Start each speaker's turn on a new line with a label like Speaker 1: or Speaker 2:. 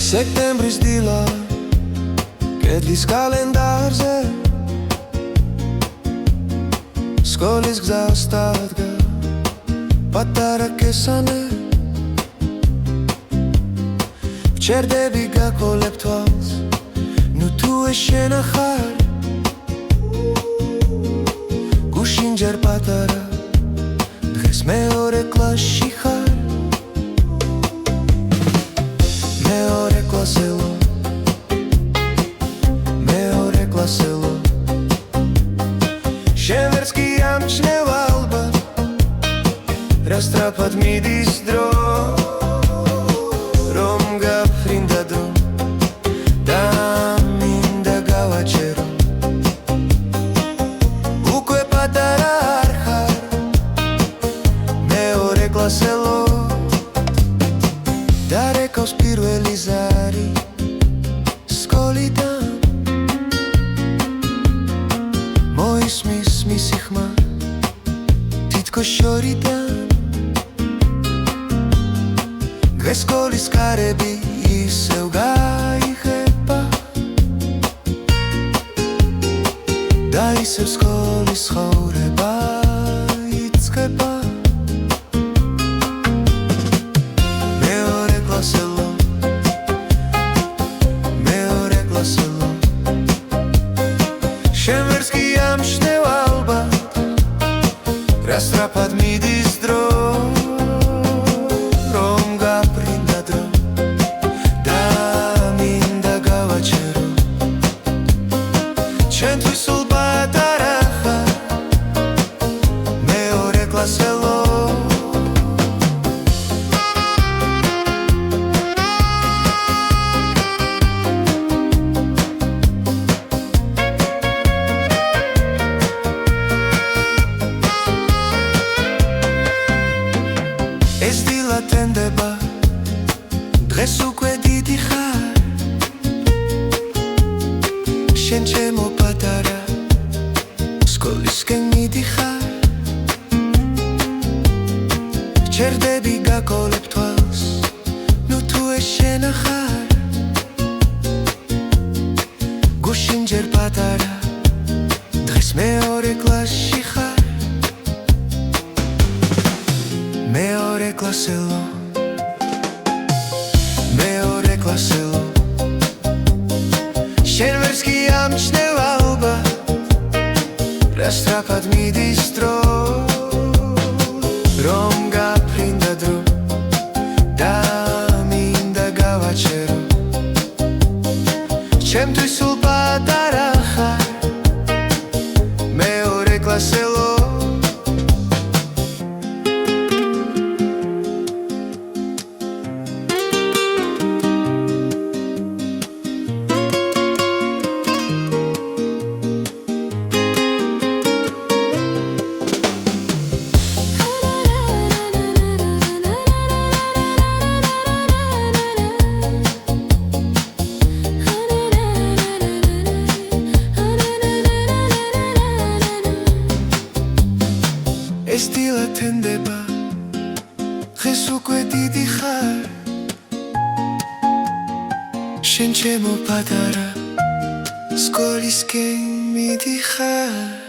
Speaker 1: სექტემბრის დილა კედლის კალენდარზე სკოლის გზას დადგა პატარა კესანე ვჩერდები გაქოლებ თვალს ნუ თუ შენ ახარ გუშინ ჯერ პატარა დღეს მეორე კლასში ხარ მეორე კლასელო მეორე კლასელო შენ ვერც კი ამჩნევ ალბათ რა სწრაფად მიდის დრო რომ გაფრინდა დრო და მინდა გავაჩერო უკვე პატარა არ ხარ მეორე კლასელო დარეკავს პირველი ზარი სკოლიდან მოისმის მისი ხმა თითქოს შორიდან დღეს სკოლის კარები ისევ გაიხება და ისევ სკოლის ცხოვრება იწყება მეორე კლასელო მეორე კლასელო შენ ვერც კი ამჩნევ ალბათ რა სწრაფად მიდის დრო რომ გაფრინდა დრო და მინდა გავაჩერო ჩვენთვის სულ პატარა ხარ მეორე კლასელო ეს დილა თენდება დღეს უკვე დიდი ხარ შენ ჩემო პატარა სკოლისკენ მიდიხარ ვჩერდები გაქოლებ თვალს ნუ თუ შენ ახარ გუშინ ჯერ პატარა დღეს მეორე კლასში ხარ მეორე კლასელო მეორე კლასელო შენ ვერც კი ამჩნევ ალბათ რა სწრაფად მიდის დრო რომ გაფრინდა დრო და მინდა გავაჩერო ჩემთვის სულ პატარა ხარ მეორე კლასელო ეს დილა თენდება დღეს უკვე დიდი ხარ შენ ჩემო პატარა სკოლისკენ მიდიხარ